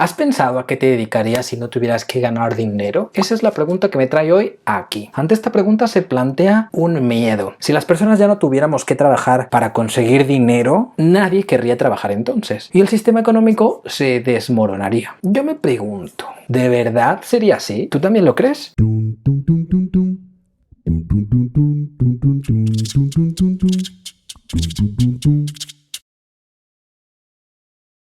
¿Has pensado a qué te dedicarías si no tuvieras que ganar dinero? Esa es la pregunta que me trae hoy aquí. Ante esta pregunta se plantea un miedo. Si las personas ya no tuviéramos que trabajar para conseguir dinero, nadie querría trabajar entonces. Y el sistema económico se desmoronaría. Yo me pregunto, ¿de verdad sería así? ¿Tú también lo crees?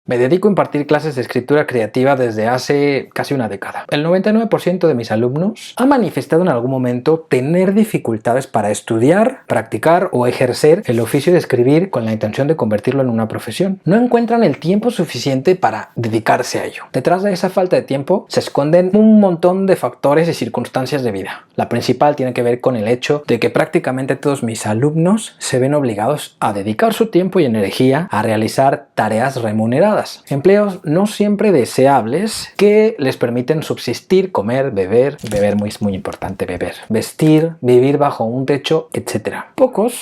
Me dedico a impartir clases de escritura creativa desde hace casi una década. El 99% de mis alumnos ha manifestado en algún momento tener dificultades para estudiar, practicar o ejercer el oficio de escribir con la intención de convertirlo en una profesión. No encuentran el tiempo suficiente para dedicarse a ello. Detrás de esa falta de tiempo se esconden un montón de factores y circunstancias de vida. La principal tiene que ver con el hecho de que prácticamente todos mis alumnos se ven obligados a dedicar su tiempo y energía a realizar tareas remuneradas. Empleos no siempre deseables que les permiten subsistir, comer, beber muy importante, beber, vestir, vivir bajo un techo, etc.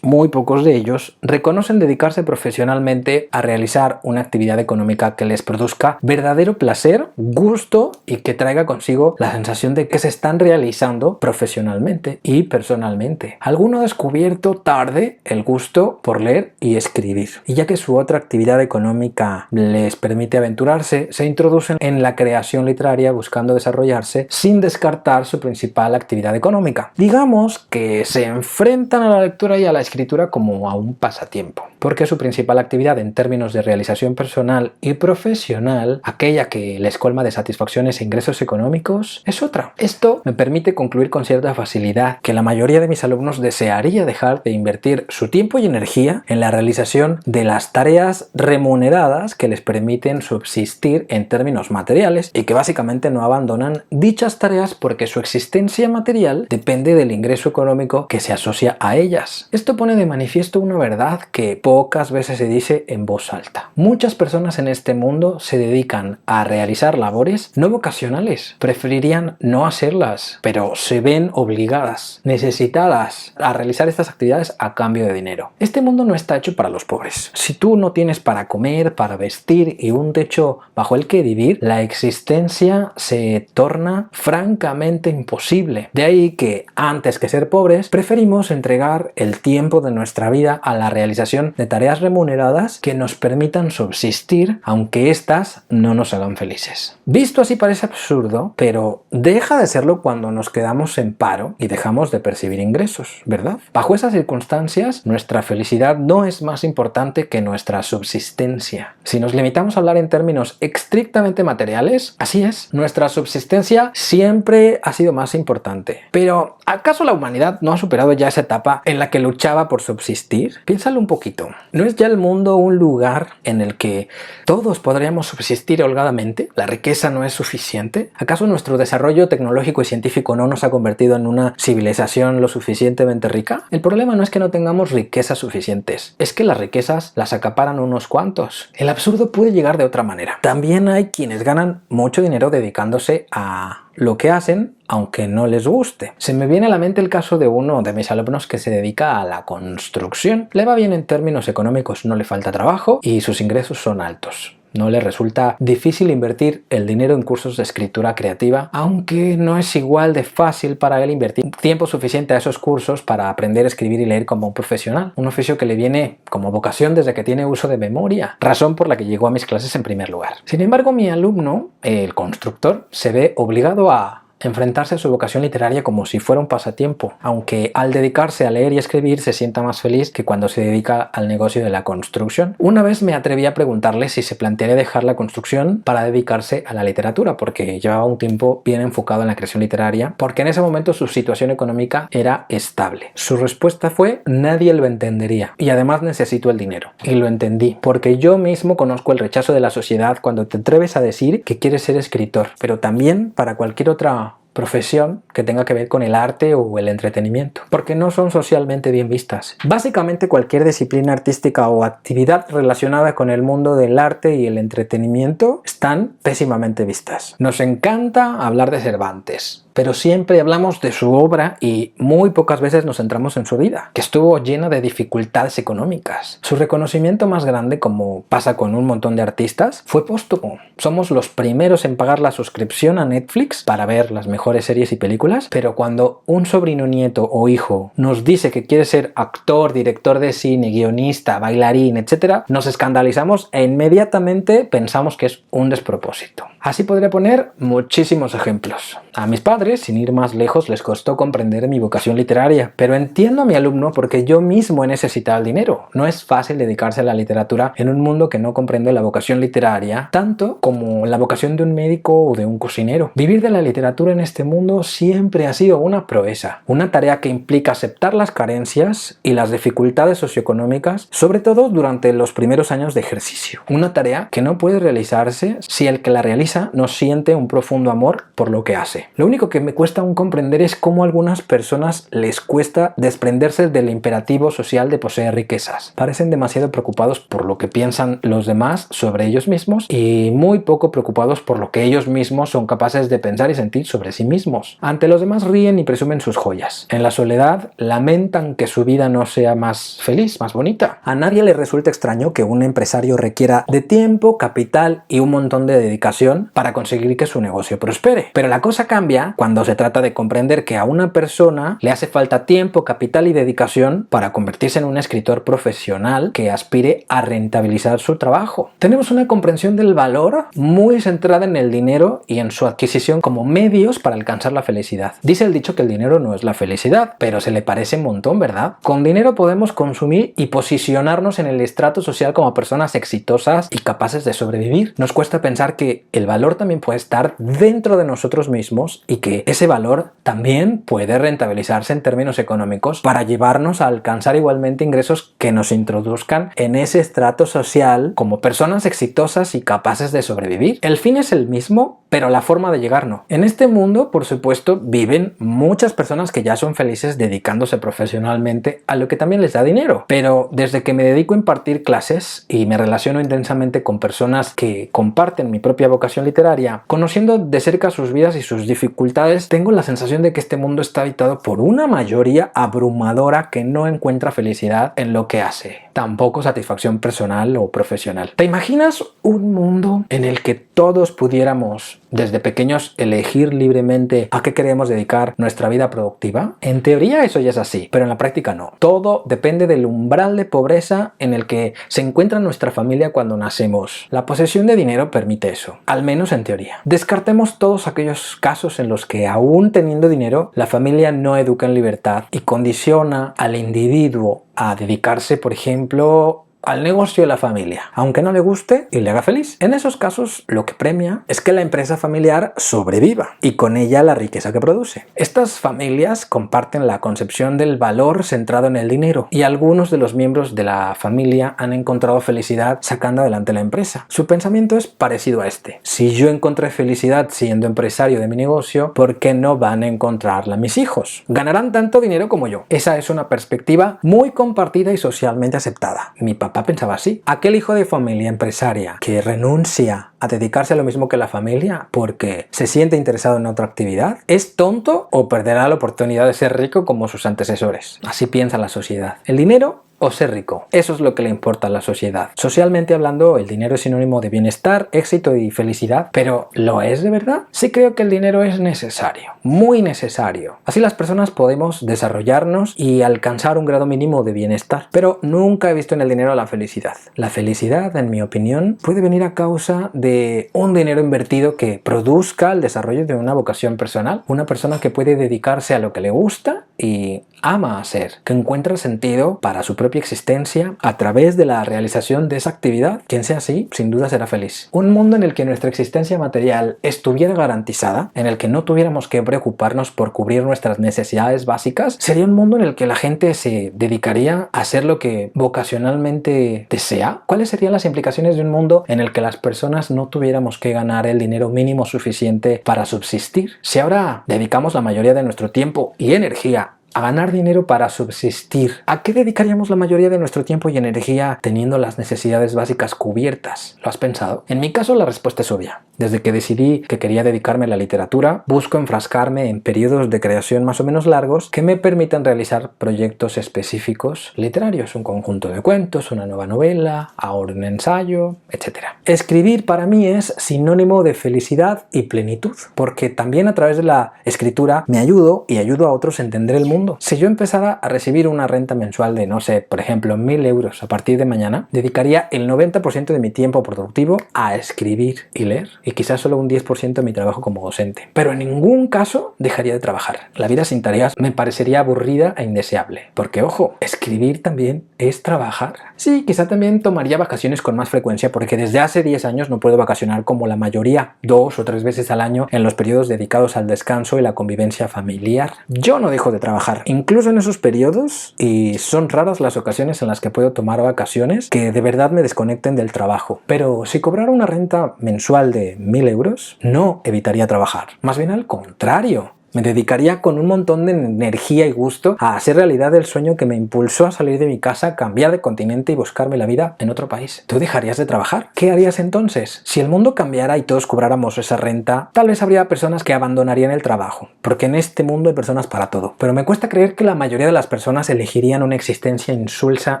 Muy pocos de ellos reconocen dedicarse profesionalmente a realizar una actividad económica que les produzca verdadero placer, gusto y que traiga consigo la sensación de que se están realizando profesionalmente y personalmente. Alguno ha descubierto tarde el gusto por leer y escribir, y ya que su otra actividad económica les permite aventurarse, se introducen en la creación literaria buscando desarrollarse sin descartar su principal actividad económica. Digamos que se enfrentan a la lectura y a la escritura como a un pasatiempo, porque su principal actividad en términos de realización personal y profesional, aquella que les colma de satisfacciones e ingresos económicos, es otra. Esto me permite concluir con cierta facilidad que la mayoría de mis alumnos desearía dejar de invertir su tiempo y energía en la realización de las tareas remuneradas que les permiten subsistir en términos materiales y que básicamente no abandonan dichas tareas porque su existencia material depende del ingreso económico que se asocia a ellas. Esto pone de manifiesto una verdad que pocas veces se dice en voz alta. Muchas personas en este mundo se dedican a realizar labores no vocacionales. Preferirían no hacerlas, pero se ven obligadas, necesitadas a realizar estas actividades a cambio de dinero. Este mundo no está hecho para los pobres. Si tú no tienes para comer, para vestir y un techo bajo el que vivir, la existencia se torna francamente imposible. De ahí que antes que ser pobres, preferimos entregar el tiempo de nuestra vida a la realización de tareas remuneradas que nos permitan subsistir, aunque éstas no nos hagan felices. Visto así parece absurdo, pero deja de serlo cuando nos quedamos en paro y dejamos de percibir ingresos, ¿verdad? Bajo esas circunstancias, nuestra felicidad no es más importante que nuestra subsistencia. Si nos limitamos a hablar en términos estrictamente materiales, así es, nuestra subsistencia siempre ha sido más importante. Pero, ¿acaso la humanidad no ha superado ya esa etapa en la que luchaba por subsistir? Piénsalo un poquito. ¿No es ya el mundo un lugar en el que todos podríamos subsistir holgadamente? ¿La riqueza no es suficiente? ¿Acaso nuestro desarrollo tecnológico y científico no nos ha convertido en una civilización lo suficientemente rica? El problema no es que no tengamos riquezas suficientes, es que las riquezas las acaparan unos cuantos. El absurdo puede llegar de otra manera. También hay quienes ganan mucho dinero dedicándose a lo que hacen, aunque no les guste. Se me viene a la mente el caso de uno de mis alumnos que se dedica a la construcción. Le va bien en términos económicos, no le falta trabajo y sus ingresos son altos. No le resulta difícil invertir el dinero en cursos de escritura creativa, aunque no es igual de fácil para él invertir tiempo suficiente a esos cursos para aprender a escribir y leer como un profesional, un oficio que le viene como vocación desde que tiene uso de memoria, razón por la que llegó a mis clases en primer lugar. Sin embargo, mi alumno, el constructor, se ve obligado a enfrentarse a su vocación literaria como si fuera un pasatiempo, aunque al dedicarse a leer y escribir se sienta más feliz que cuando se dedica al negocio de la construcción. Una vez me atreví a preguntarle si se plantearía dejar la construcción para dedicarse a la literatura, porque llevaba un tiempo bien enfocado en la creación literaria, porque en ese momento su situación económica era estable. Su respuesta fue: nadie lo entendería y además necesito el dinero. Y lo entendí, porque yo mismo conozco el rechazo de la sociedad cuando te atreves a decir que quieres ser escritor, pero también para cualquier otra profesión que tenga que ver con el arte o el entretenimiento, porque no son socialmente bien vistas. Básicamente cualquier disciplina artística o actividad relacionada con el mundo del arte y el entretenimiento están pésimamente vistas. Nos encanta hablar de Cervantes, pero siempre hablamos de su obra y muy pocas veces nos centramos en su vida, que estuvo llena de dificultades económicas. Su reconocimiento más grande, como pasa con un montón de artistas, fue póstumo. Somos los primeros en pagar la suscripción a Netflix para ver las mejores series y películas, pero cuando un sobrino, nieto o hijo nos dice que quiere ser actor, director de cine, guionista, bailarín, etc., nos escandalizamos e inmediatamente pensamos que es un despropósito. Así podría poner muchísimos ejemplos. A mis padres, sin ir más lejos, les costó comprender mi vocación literaria, pero entiendo a mi alumno porque yo mismo he necesitado el dinero. No es fácil dedicarse a la literatura en un mundo que no comprende la vocación literaria tanto como la vocación de un médico o de un cocinero. Vivir de la literatura en este mundo siempre ha sido una proeza, una tarea que implica aceptar las carencias y las dificultades socioeconómicas, sobre todo durante los primeros años de ejercicio. Una tarea que no puede realizarse si el que la realiza no siente un profundo amor por lo que hace. Lo único que me cuesta aún comprender es cómo a algunas personas les cuesta desprenderse del imperativo social de poseer riquezas. Parecen demasiado preocupados por lo que piensan los demás sobre ellos mismos y muy poco preocupados por lo que ellos mismos son capaces de pensar y sentir sobre sí mismos. Ante los demás ríen y presumen sus joyas. En la soledad lamentan que su vida no sea más feliz, más bonita. A nadie le resulta extraño que un empresario requiera de tiempo, capital y un montón de dedicación para conseguir que su negocio prospere. Pero la cosa cambia cuando se trata de comprender que a una persona le hace falta tiempo, capital y dedicación para convertirse en un escritor profesional que aspire a rentabilizar su trabajo. Tenemos una comprensión del valor muy centrada en el dinero y en su adquisición como medios para alcanzar la felicidad. Dice el dicho que el dinero no es la felicidad, pero se le parece un montón, ¿verdad? Con dinero podemos consumir y posicionarnos en el estrato social como personas exitosas y capaces de sobrevivir. Nos cuesta pensar que el valor también puede estar dentro de nosotros mismos y que ese valor también puede rentabilizarse en términos económicos para llevarnos a alcanzar igualmente ingresos que nos introduzcan en ese estrato social como personas exitosas y capaces de sobrevivir. El fin es el mismo, pero la forma de llegar no. En este mundo, por supuesto, viven muchas personas que ya son felices dedicándose profesionalmente a lo que también les da dinero, pero desde que me dedico a impartir clases y me relaciono intensamente con personas que comparten mi propia vocación literaria, conociendo de cerca sus vidas y sus dificultades, tengo la sensación de que este mundo está habitado por una mayoría abrumadora que no encuentra felicidad en lo que hace, tampoco satisfacción personal o profesional. ¿Te imaginas un mundo en el que todos pudiéramos desde pequeños elegir libremente a qué queremos dedicar nuestra vida productiva? En teoría eso ya es así, pero en la práctica no. Todo depende del umbral de pobreza en el que se encuentra nuestra familia cuando nacemos. La posesión de dinero permite eso, al menos en teoría. Descartemos todos aquellos casos en los que, aún teniendo dinero, la familia no educa en libertad y condiciona al individuo a dedicarse, por ejemplo, al negocio de la familia, aunque no le guste y le haga feliz. En esos casos, lo que premia es que la empresa familiar sobreviva y con ella la riqueza que produce. Estas familias comparten la concepción del valor centrado en el dinero y algunos de los miembros de la familia han encontrado felicidad sacando adelante la empresa. Su pensamiento es parecido a este: si yo encontré felicidad siendo empresario de mi negocio, ¿por qué no van a encontrarla mis hijos? Ganarán tanto dinero como yo. Esa es una perspectiva muy compartida y socialmente aceptada. Mi papá pensaba así. Aquel hijo de familia empresaria que renuncia a dedicarse a lo mismo que la familia porque se siente interesado en otra actividad, ¿es tonto o perderá la oportunidad de ser rico como sus antecesores? Así piensa la sociedad. El dinero o ser rico, eso es lo que le importa a la sociedad. Socialmente hablando, el dinero es sinónimo de bienestar, éxito y felicidad, pero ¿lo es de verdad? Sí creo que el dinero es necesario, muy necesario. Así las personas podemos desarrollarnos y alcanzar un grado mínimo de bienestar, pero nunca he visto en el dinero la felicidad. La felicidad, en mi opinión, puede venir a causa de un dinero invertido que produzca el desarrollo de una vocación personal, una persona que puede dedicarse a lo que le gusta y ama hacer, que encuentra sentido para su propia existencia a través de la realización de esa actividad. Quien sea así, sin duda será feliz. Un mundo en el que nuestra existencia material estuviera garantizada, en el que no tuviéramos que preocuparnos por cubrir nuestras necesidades básicas, sería un mundo en el que la gente se dedicaría a hacer lo que vocacionalmente desea. ¿Cuáles serían las implicaciones de un mundo en el que las personas no tuviéramos que ganar el dinero mínimo suficiente para subsistir? Si ahora dedicamos la mayoría de nuestro tiempo y energía a ganar dinero para subsistir. ¿A qué dedicaríamos la mayoría de nuestro tiempo y energía teniendo las necesidades básicas cubiertas? ¿Lo has pensado? En mi caso la respuesta es obvia. Desde que decidí que quería dedicarme a la literatura, busco enfrascarme en periodos de creación más o menos largos que me permitan realizar proyectos específicos literarios, un conjunto de cuentos, una nueva novela, ahora un ensayo, etc. Escribir para mí es sinónimo de felicidad y plenitud, porque también a través de la escritura me ayudo y ayudo a otros a entender el mundo. Si yo empezara a recibir una renta mensual de, no sé, por ejemplo, 1.000 euros a partir de mañana, dedicaría el 90% de mi tiempo productivo a escribir y leer, y quizás solo un 10% de mi trabajo como docente. Pero en ningún caso dejaría de trabajar. La vida sin tareas me parecería aburrida e indeseable, porque ojo, escribir también es trabajar. Sí, quizá también tomaría vacaciones con más frecuencia, porque desde hace 10 años no puedo vacacionar como la mayoría, 2 o 3 veces al año en los periodos dedicados al descanso y la convivencia familiar. Yo no dejo de trabajar, incluso en esos periodos, y son raras las ocasiones en las que puedo tomar vacaciones que de verdad me desconecten del trabajo. Pero si cobrara una renta mensual de 1.000 euros, no evitaría trabajar, más bien al contrario. Me dedicaría con un montón de energía y gusto a hacer realidad el sueño que me impulsó a salir de mi casa, cambiar de continente y buscarme la vida en otro país. ¿Tú dejarías de trabajar? ¿Qué harías entonces? Si el mundo cambiara y todos cobráramos esa renta, tal vez habría personas que abandonarían el trabajo, porque en este mundo hay personas para todo. Pero me cuesta creer que la mayoría de las personas elegirían una existencia insulsa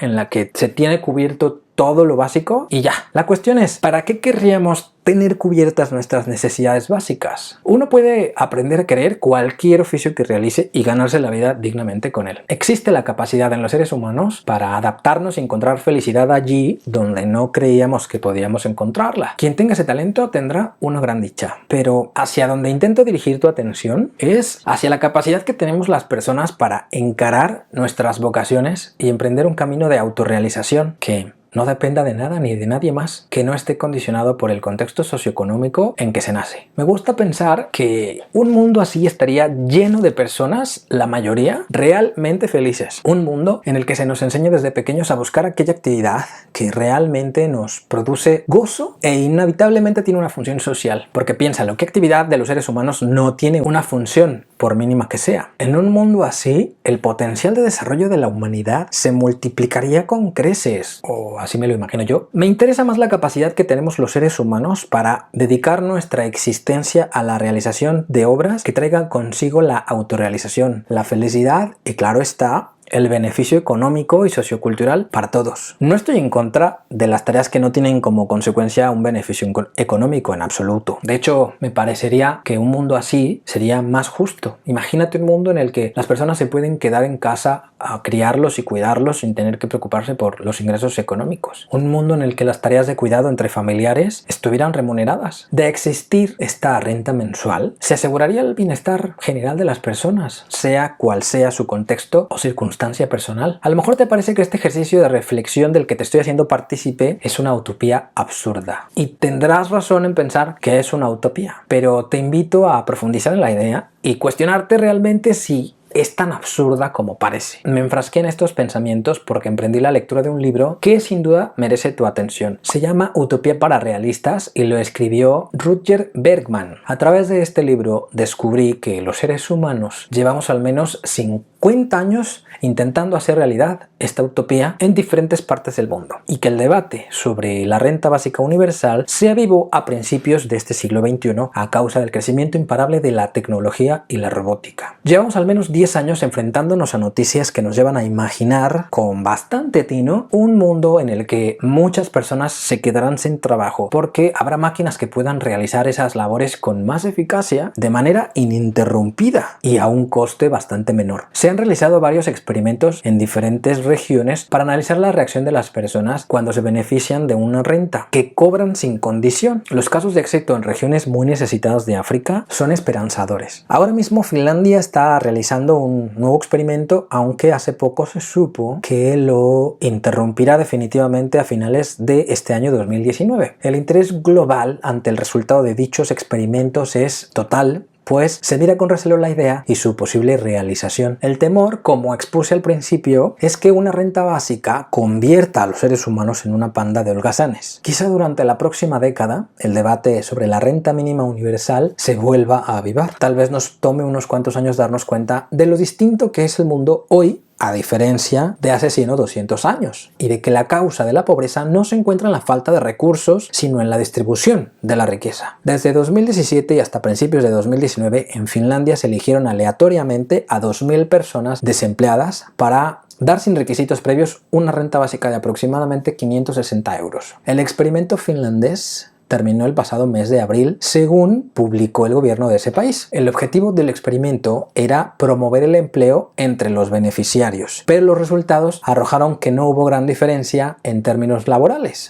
en la que se tiene cubierto todo lo básico y ya. La cuestión es, ¿para qué querríamos tener cubiertas nuestras necesidades básicas? Uno puede aprender a querer cualquier oficio que realice y ganarse la vida dignamente con él. Existe la capacidad en los seres humanos para adaptarnos y encontrar felicidad allí donde no creíamos que podíamos encontrarla. Quien tenga ese talento tendrá una gran dicha. Pero hacia donde intento dirigir tu atención es hacia la capacidad que tenemos las personas para encarar nuestras vocaciones y emprender un camino de autorrealización que no dependa de nada ni de nadie más, que no esté condicionado por el contexto socioeconómico en que se nace. Me gusta pensar que un mundo así estaría lleno de personas, la mayoría, realmente felices. Un mundo en el que se nos enseña desde pequeños a buscar aquella actividad que realmente nos produce gozo e inevitablemente tiene una función social. Porque piénsalo, ¿qué actividad de los seres humanos no tiene una función, por mínima que sea? En un mundo así, el potencial de desarrollo de la humanidad se multiplicaría con creces, o así me lo imagino yo. Me interesa más la capacidad que tenemos los seres humanos para dedicar nuestra existencia a la realización de obras que traigan consigo la autorrealización, la felicidad y, claro está, el beneficio económico y sociocultural para todos. No estoy en contra de las tareas que no tienen como consecuencia un beneficio económico en absoluto. De hecho, me parecería que un mundo así sería más justo. Imagínate un mundo en el que las personas se pueden quedar en casa a criarlos y cuidarlos sin tener que preocuparse por los ingresos económicos. Un mundo en el que las tareas de cuidado entre familiares estuvieran remuneradas. De existir esta renta mensual, se aseguraría el bienestar general de las personas, sea cual sea su contexto o circunstancia personal. A lo mejor te parece que este ejercicio de reflexión del que te estoy haciendo partícipe es una utopía absurda. Y tendrás razón en pensar que es una utopía. Pero te invito a profundizar en la idea y cuestionarte realmente si es tan absurda como parece. Me enfrasqué en estos pensamientos porque emprendí la lectura de un libro que sin duda merece tu atención. Se llama Utopía para realistas y lo escribió Rutger Bregman. A través de este libro descubrí que los seres humanos llevamos al menos 50 años intentando hacer realidad esta utopía en diferentes partes del mundo y que el debate sobre la renta básica universal se avivó a principios de este siglo XXI a causa del crecimiento imparable de la tecnología y la robótica. Llevamos al menos 10 años enfrentándonos a noticias que nos llevan a imaginar con bastante tino un mundo en el que muchas personas se quedarán sin trabajo porque habrá máquinas que puedan realizar esas labores con más eficacia de manera ininterrumpida y a un coste bastante menor. Se han realizado varios experimentos en diferentes regiones para analizar la reacción de las personas cuando se benefician de una renta que cobran sin condición. Los casos de éxito en regiones muy necesitadas de África son esperanzadores. Ahora mismo Finlandia está realizando un nuevo experimento, aunque hace poco se supo que lo interrumpirá definitivamente a finales de este año 2019. El interés global ante el resultado de dichos experimentos es total, pues se mira con recelo la idea y su posible realización. El temor, como expuse al principio, es que una renta básica convierta a los seres humanos en una panda de holgazanes. Quizá durante la próxima década el debate sobre la renta mínima universal se vuelva a avivar. Tal vez nos tome unos cuantos años darnos cuenta de lo distinto que es el mundo hoy a diferencia de hace 100 o 200 años, y de que la causa de la pobreza no se encuentra en la falta de recursos, sino en la distribución de la riqueza. Desde 2017 y hasta principios de 2019, en Finlandia se eligieron aleatoriamente a 2.000 personas desempleadas para dar sin requisitos previos una renta básica de aproximadamente 560 euros. El experimento finlandés terminó el pasado mes de abril, según publicó el gobierno de ese país. El objetivo del experimento era promover el empleo entre los beneficiarios, pero los resultados arrojaron que no hubo gran diferencia en términos laborales.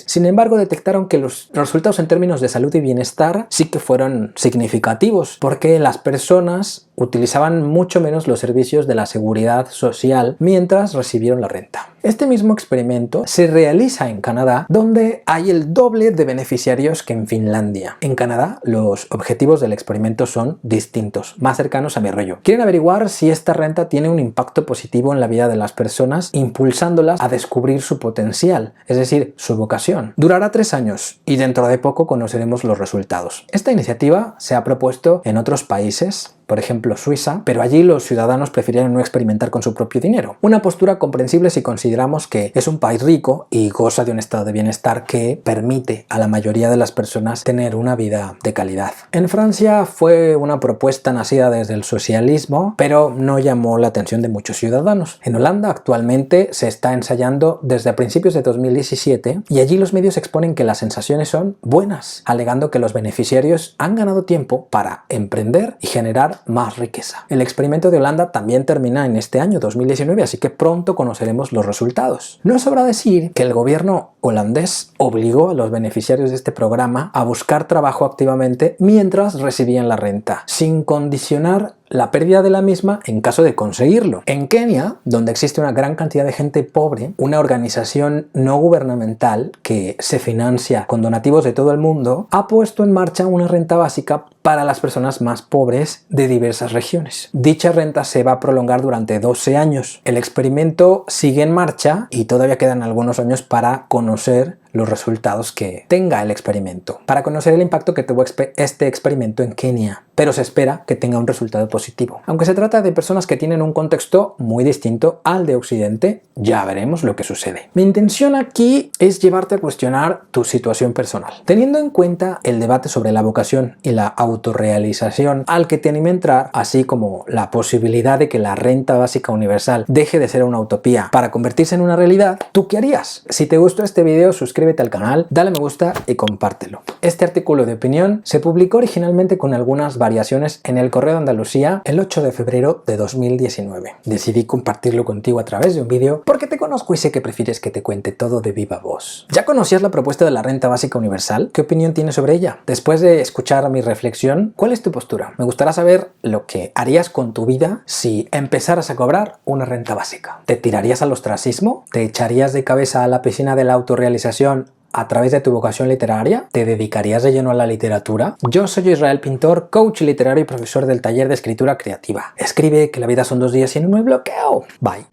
Sin embargo, detectaron que los resultados en términos de salud y bienestar sí que fueron significativos, porque las personas utilizaban mucho menos los servicios de la seguridad social mientras recibieron la renta. Este mismo experimento se realiza en Canadá, donde hay el doble de beneficiarios que en Finlandia. En Canadá, los objetivos del experimento son distintos, más cercanos a mi rollo. Quieren averiguar si esta renta tiene un impacto positivo en la vida de las personas, impulsándolas a descubrir su potencial, es decir, su vocación. Durará 3 años y dentro de poco conoceremos los resultados. Esta iniciativa se ha propuesto en otros países, por ejemplo Suiza, pero allí los ciudadanos prefieren no experimentar con su propio dinero. Una postura comprensible si consideramos que es un país rico y goza de un estado de bienestar que permite a la mayoría de las personas tener una vida de calidad. En Francia fue una propuesta nacida desde el socialismo, pero no llamó la atención de muchos ciudadanos. En Holanda actualmente se está ensayando desde principios de 2017 y allí los medios exponen que las sensaciones son buenas, alegando que los beneficiarios han ganado tiempo para emprender y generar más riqueza. El experimento de Holanda también termina en este año 2019, así que pronto conoceremos los resultados. No sobra decir que el gobierno holandés obligó a los beneficiarios de este programa a buscar trabajo activamente mientras recibían la renta, sin condicionar la pérdida de la misma en caso de conseguirlo. En Kenia, donde existe una gran cantidad de gente pobre, una organización no gubernamental que se financia con donativos de todo el mundo, ha puesto en marcha una renta básica para las personas más pobres de diversas regiones. Dicha renta se va a prolongar durante 12 años. El experimento sigue en marcha y todavía quedan algunos años para conocer los resultados que tenga el experimento, para conocer el impacto que tuvo este experimento en Kenia, pero se espera que tenga un resultado positivo. Aunque se trata de personas que tienen un contexto muy distinto al de Occidente, ya veremos lo que sucede. Mi intención aquí es llevarte a cuestionar tu situación personal. Teniendo en cuenta el debate sobre la vocación y la autorrealización al que te animo a entrar, así como la posibilidad de que la renta básica universal deje de ser una utopía para convertirse en una realidad, ¿tú qué harías? Si te gustó este video, suscríbete al canal, dale me gusta y compártelo. Este artículo de opinión se publicó originalmente con algunas variaciones en El Correo de Andalucía el 8 de febrero de 2019. Decidí compartirlo contigo a través de un vídeo porque te conozco y sé que prefieres que te cuente todo de viva voz. ¿Ya conocías la propuesta de la renta básica universal? ¿Qué opinión tienes sobre ella? Después de escuchar mi reflexión, ¿cuál es tu postura? Me gustaría saber lo que harías con tu vida si empezaras a cobrar una renta básica. ¿Te tirarías al ostracismo? ¿Te echarías de cabeza a la piscina de la autorrealización a través de tu vocación literaria? ¿Te dedicarías de lleno a la literatura? Yo soy Israel Pintor, coach literario y profesor del taller de escritura creativa. Escribe que la vida son 2 días y no hay bloqueo. Bye.